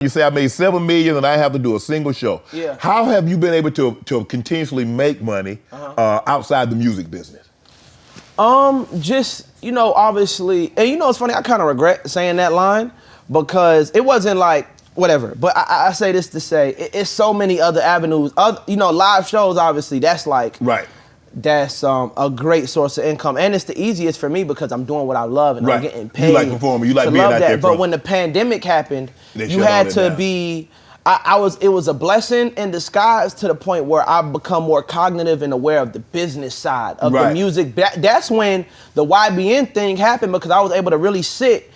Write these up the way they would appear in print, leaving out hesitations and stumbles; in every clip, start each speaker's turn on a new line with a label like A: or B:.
A: You say I made $7 million and I have to do a single show.
B: Yeah.
A: How have you been able to continuously make money outside the music business?
B: Just, you know, obviously, and you know, it's funny, I kind of regret saying that line because it wasn't like, whatever, but I say this to say, it's so many other avenues, you know, live shows, obviously, that's like,
A: right.
B: That's a great source of income, and it's the easiest for me because I'm doing what I love and I'm getting paid.
A: You like performing, you like being out there.
B: But when the pandemic happened, you had to be. It was a blessing in disguise to the point where I've become more cognitive and aware of the business side of the music. That's when the YBN thing happened because I was able to really sit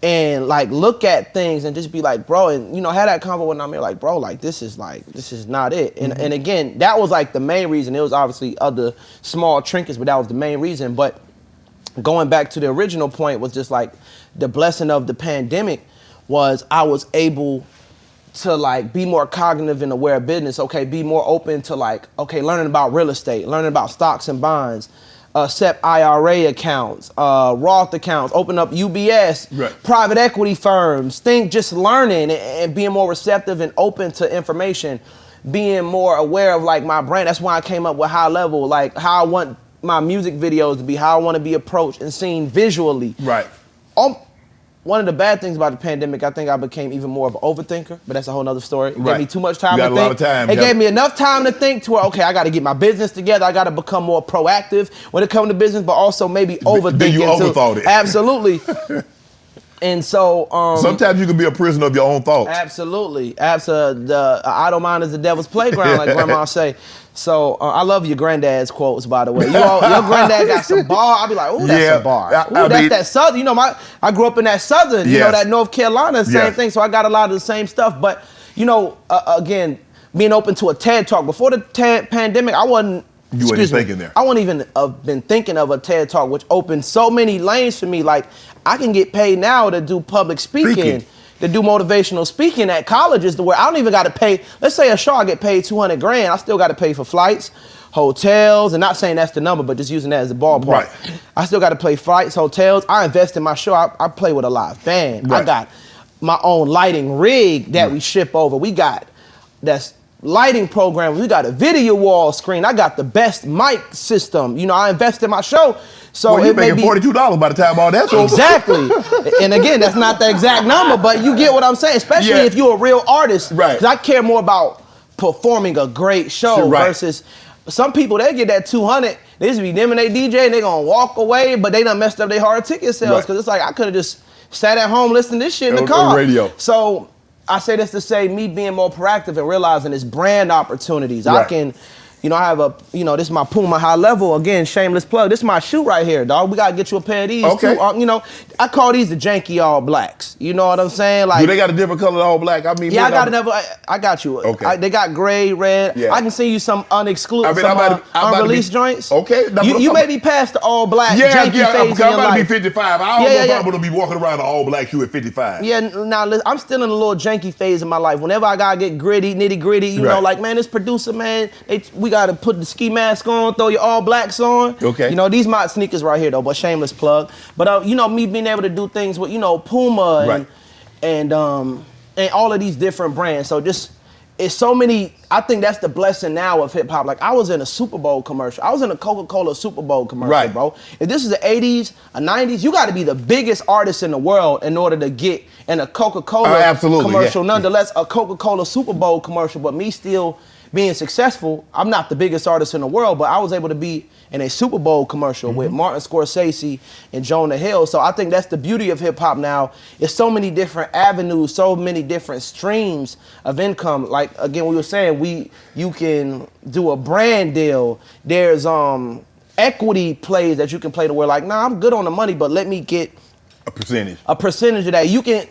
B: and like look at things and just be like, bro, and you know, had that convo when I'm here, like, bro, like this is not it. And again, that was like the main reason. It was obviously other small trinkets, but that was the main reason. But going back to the original point was just like the blessing of the pandemic was I was able to like be more cognitive and aware of business. Okay, be more open to like, okay, learning about real estate, learning about stocks and bonds, SEP IRA accounts, Roth accounts, open up UBS, private equity firms, just learning and being more receptive and open to information, being more aware of like my brand. That's why I came up with high level, like how I want my music videos to be, how I want to be approached and seen visually.
A: Right.
B: One of the bad things about the pandemic, I think I became even more of an overthinker, but that's a whole nother story. It gave me too much time to think.
A: A lot of time.
B: It gave me enough time to think to where, okay, I got to get my business together. I got to become more proactive when it comes to business, but also maybe overthinking.
A: Then you overthought it.
B: Absolutely. And so
A: sometimes you can be a prisoner of your own thoughts.
B: Absolutely. The idle mind is the devil's playground, like grandma say. So I love your granddad's quotes, by the way. Your granddad got some bar. I'll be like, ooh, that's a bar. Ooh, that's that Southern. You know, I grew up in that Southern. You know, that North Carolina, same thing. So I got a lot of the same stuff. But you know, again, being open to a TED Talk before the pandemic, I wasn't.
A: You weren't thinking there.
B: I wouldn't even have been thinking of a TED Talk, which opened so many lanes for me. Like I can get paid now to do public speaking. To do motivational speaking at colleges to where I don't even got to pay. Let's say a show I get paid $200 grand. I still got to pay for flights, hotels, and not saying that's the number, but just using that as a ballpark. Right. I still got to pay flights, hotels. I invest in my show. I play with a live band. Right. I got my own lighting rig that we ship over. We got that's lighting program. We got a video wall screen. I got the best mic system. You know, I invest in my show. So
A: well, you're making $42 by the time all that's over.
B: Exactly. And again, that's not the exact number, but you get what I'm saying, especially if you're a real artist. Right. Because I care more about performing a great show versus some people, they get that 200, they just be them and they DJ and they gonna walk away, but they done messed up their hard ticket sales because it's like I could have just sat at home listening to this shit in the car. Radio. So I say this to say me being more proactive and realizing it's brand opportunities. I can, you know, I have a, you know, this is my Puma high level. Again, shameless plug. This is my shoe right here, dog. We gotta get you a pair of these too. You know, I call these the janky all blacks. You know what I'm saying? Like,
A: do they got a different color all black? I mean,
B: yeah, I got you. Okay. They got gray, red. Yeah. I can send you some unexclusive, unreleased joints. Okay. You may be past the all black janky phase
A: I'm about to be 55. I don't know if I'm gonna be walking around an all black shoe at 55.
B: Yeah. Now listen, I'm still in a little janky phase of my life. Whenever I gotta get gritty, nitty gritty, you know, like man, this producer, man, we gotta put the ski mask on, throw your all blacks on. Okay. You know, these my sneakers right here though, but shameless plug. But you know, me being able to do things with, you know, Puma and all of these different brands. So just it's so many. I think that's the blessing now of hip hop. Like I was in a Super Bowl commercial. I was in a Coca-Cola Super Bowl commercial, bro. If this is the 80s or 90s, you got to be the biggest artist in the world in order to get in a Coca-Cola commercial. Nonetheless, a Coca-Cola Super Bowl commercial. But me still being successful, I'm not the biggest artist in the world, but I was able to be in a Super Bowl commercial with Martin Scorsese and Jonah Hill. So I think that's the beauty of hip hop now. It's so many different avenues, so many different streams of income. Like again, we were saying, you can do a brand deal. There's equity plays that you can play to where like, nah, I'm good on the money, but let me get
A: a percentage
B: of that. You can,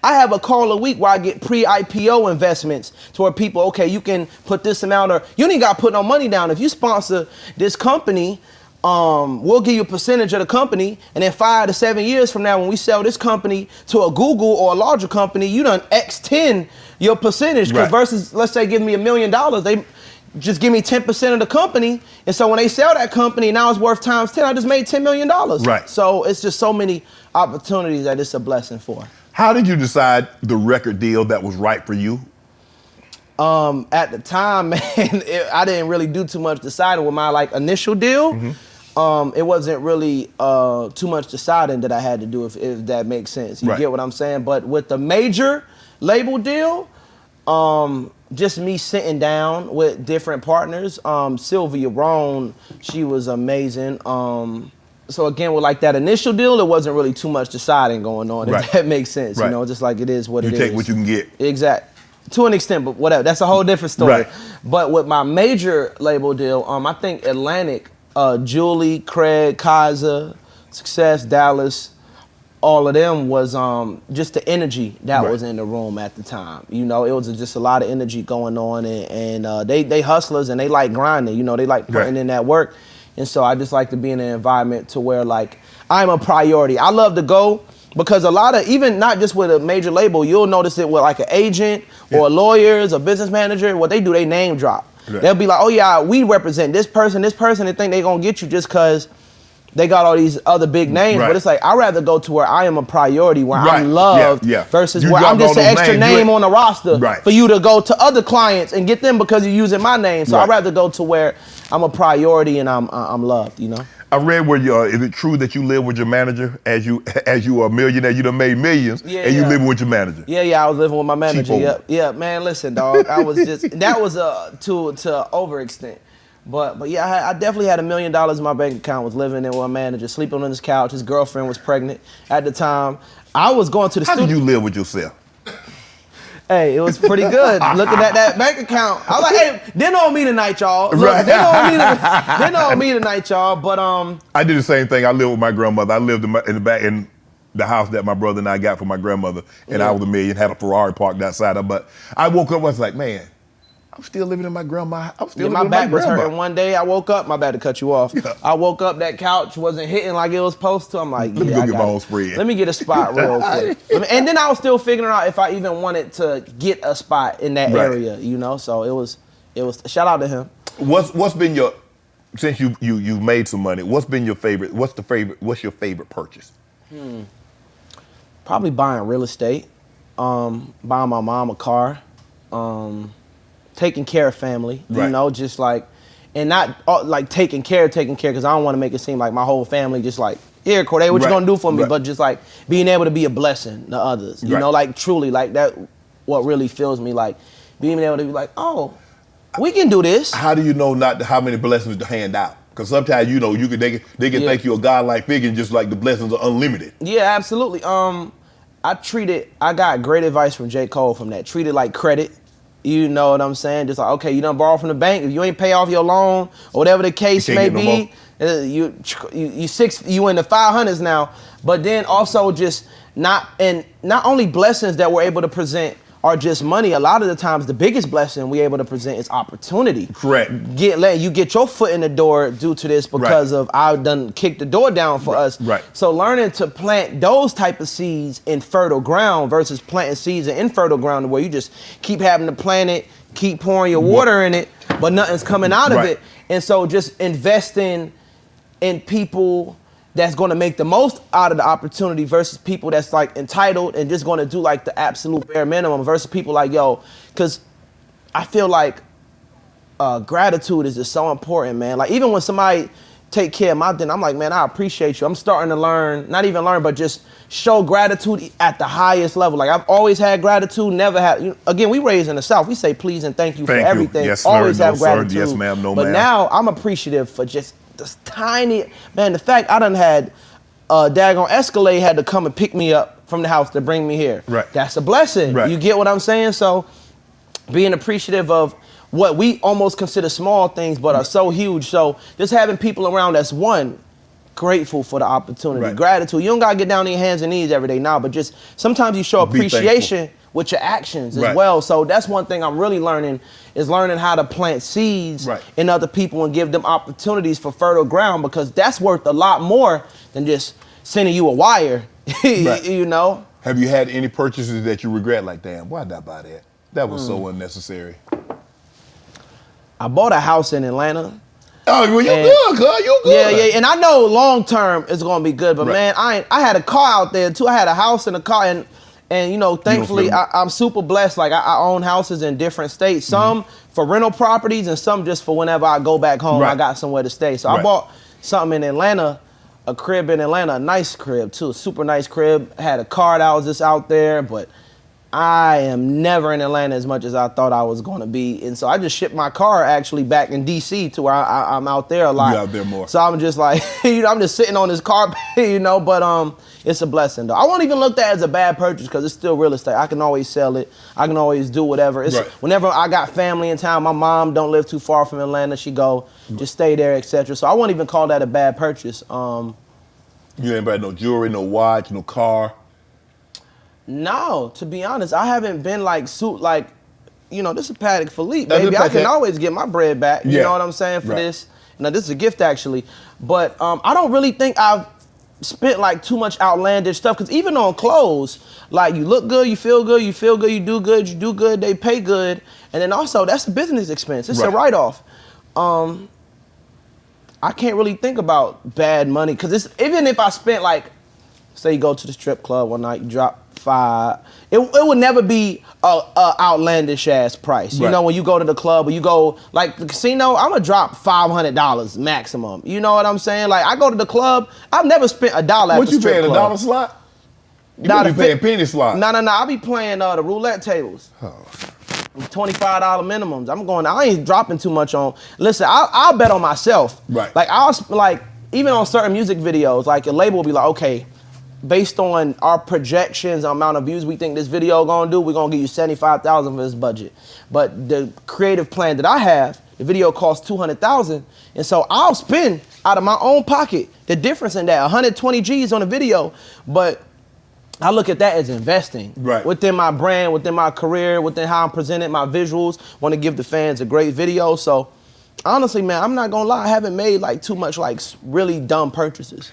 B: I have a call a week where I get pre-IPO investments to where people, okay, you can put this amount, or you ain't got to put no money down. If you sponsor this company, we'll give you a percentage of the company, and then 5 to 7 years from now, when we sell this company to a Google or a larger company, you done X10 your percentage. Because versus, let's say, give me $1 million, they just give me 10% of the company, and so when they sell that company, now it's worth times 10. I just made $10 million. Right. So it's just so many opportunities that it's a blessing for.
A: How did you decide the record deal that was right for you?
B: At the time, man, I didn't really do too much deciding with my like initial deal. It wasn't really too much deciding that I had to do, if that makes sense. You get what I'm saying? But with the major label deal, just me sitting down with different partners. Sylvia Rohn, she was amazing. So again, with like that initial deal, there wasn't really too much deciding going on, if that makes sense. You know, just like it is what it is.
A: You take what you can get.
B: Exactly. To an extent, but whatever. That's a whole different story. But with my major label deal, I think Atlantic, Julie, Craig, Kaiser, Success, Dallas, all of them was just the energy that was in the room at the time. You know, it was just a lot of energy going on, and they hustlers and they like grinding. You know, they like putting in that work, and so I just like to be in an environment to where like I'm a priority. I love to go. Because a lot of, even not just with a major label, you'll notice it with like an agent or lawyers, a business manager, what they do, they name drop. They'll be like, oh yeah, we represent this person, they think they gonna get you just cause they got all these other big names. But it's like, I'd rather go to where I am a priority, where I'm loved, versus where I'm just an extra name on the roster for you to go to other clients and get them because you're using my name. So I'd rather go to where I'm a priority and I'm loved, you know?
A: I read where you is it true that you live with your manager as you are a millionaire, you done made millions, and you living with your manager?
B: Yeah, I was living with my manager. Yeah, man, listen, dog. I was just, that was to overextent. But yeah, I definitely had $1 million in my bank account, was living there with my manager, sleeping on his couch. His girlfriend was pregnant at the time. I was going to the studio.
A: How did you live with yourself?
B: Hey, it was pretty good. Looking at that bank account, I was like, "Hey, dinner on me tonight, y'all." Look, dinner on me tonight, y'all. But
A: I did the same thing. I lived with my grandmother. I lived in the house that my brother and I got for my grandmother, and I was $1 million. Had a Ferrari parked outside of. But I woke up, I was like, man, I'm still living in my grandma. I'm still living in my
B: back was hurting one day. I woke up. My bad to cut you off. I woke up. That couch wasn't hitting like it was supposed to. I'm like,
A: let me go get my own spread.
B: Let me get a spot real quick. And then I was still figuring out if I even wanted to get a spot in that area, you know. So it was. Shout out to him.
A: What's been your, since you've made some money? What's been your favorite? What's your favorite purchase?
B: Probably buying real estate. Buying my mom a car. Taking care of family, you know, just like, and not like taking care, because I don't want to make it seem like my whole family just like, here, Cordae, what you gonna do for me? But just like being able to be a blessing to others, you know, like truly, like that, what really fills me, like being able to be like, oh, we can do this.
A: How do you know how many blessings to hand out? Because sometimes, you know, they can think you're a godlike figure and just like the blessings are unlimited.
B: Yeah, absolutely. I got great advice from J. Cole from that. Treat it like credit. You know what I'm saying? Just like, okay, you done borrow from the bank. If you ain't pay off your loan or whatever the case may be, you in the 500s now. But then also just not only blessings that we're able to present are just money. A lot of the times, the biggest blessing we're able to present is opportunity.
A: Correct.
B: You get your foot in the door due to this because of I've done kicked the door down for us.
A: Right.
B: So learning to plant those type of seeds in fertile ground versus planting seeds in infertile ground where you just keep having to plant it, keep pouring your water in it, but nothing's coming out of it. And so just investing in people that's going to make the most out of the opportunity versus people that's like entitled and just going to do like the absolute bare minimum versus people like, yo, because I feel like gratitude is just so important, man. Like even when somebody take care of my dinner, I'm like, man, I appreciate you. I'm starting to learn, not even learn, but just show gratitude at the highest level. Like I've always had gratitude, never had, again, we raised in the South, we say please and thank you for everything.
A: Yes, sir.
B: Always
A: No,
B: have gratitude.
A: Sir. Yes, ma'am. No,
B: but
A: ma'am.
B: now I'm appreciative for just this tiny, man, the fact I done had daggone Escalade had to come and pick me up from the house to bring me here.
A: Right.
B: That's a blessing.
A: Right.
B: You get what I'm saying? So being appreciative of what we almost consider small things but are so huge. So just having people around that's grateful for the opportunity. Gratitude. You don't gotta get down on your hands and knees every day now, but just sometimes you show appreciation with your actions as well. So that's one thing I'm really learning is learning how to plant seeds in other people and give them opportunities for fertile ground, because that's worth a lot more than just sending you a wire, you know?
A: Have you had any purchases that you regret? Like, damn, why did I buy that? That was so unnecessary.
B: I bought a house in Atlanta.
A: Oh, well, you good, cuz. You good.
B: Yeah. And I know long term it's gonna be good, but man, I had a car out there too. I had a house and a car, and And, you know, thankfully, I'm super blessed. Like, I own houses in different states. Some for rental properties and some just for whenever I go back home, I got somewhere to stay. So I bought something in Atlanta, a crib in Atlanta, a nice crib, too. A super nice crib. Had a car that was just out there, but I am never in Atlanta as much as I thought I was going to be. And so I just shipped my car actually back in D.C. to where I'm out there a lot.
A: You out there more.
B: So I'm just like, you know, I'm just sitting on this car, you know, but it's a blessing, though. I won't even look at that as a bad purchase because it's still real estate. I can always sell it. I can always do whatever. It's whenever I got family in town, my mom don't live too far from Atlanta. She go, just stay there, etc. So I won't even call that a bad purchase.
A: You ain't buy no jewelry, no watch, no car?
B: No, to be honest, I haven't been like you know, this is Patek Philippe, baby. I can always get my bread back. You know what I'm saying, for this. Now, this is a gift, actually. But I don't really think I've spent like too much outlandish stuff, because even on clothes, like, you look good, you feel good, you feel good, you do good, they pay good. And then also, that's a business expense. It's a write-off. I can't really think about bad money, because even if I spent, like, say you go to the strip club one night, you drop $5, it would never be a outlandish ass price. You know, when you go to the club or you go like the casino, I'm gonna drop $500 maximum. You know what I'm saying? Like, I go to the club, I've never spent $1 at the strip club.
A: What you paying, $1 slot? You be paying penny slot.
B: No, I be playing the roulette tables. $25 minimums. I ain't dropping too much on. Listen, I'll bet on myself. Right. Like, even on certain music videos, like, a label will be like, okay, based on our projections, amount of views we think this video gonna do, we're gonna give you $75,000 for this budget. But the creative plan that I have, the video costs $200,000, and so I'll spend out of my own pocket the difference in that, 120 G's on a video, but I look at that as investing within my brand, within my career, within how I'm presented, my visuals. Want to give the fans a great video. So honestly, man, I'm not gonna lie, I haven't made like too much like really dumb purchases.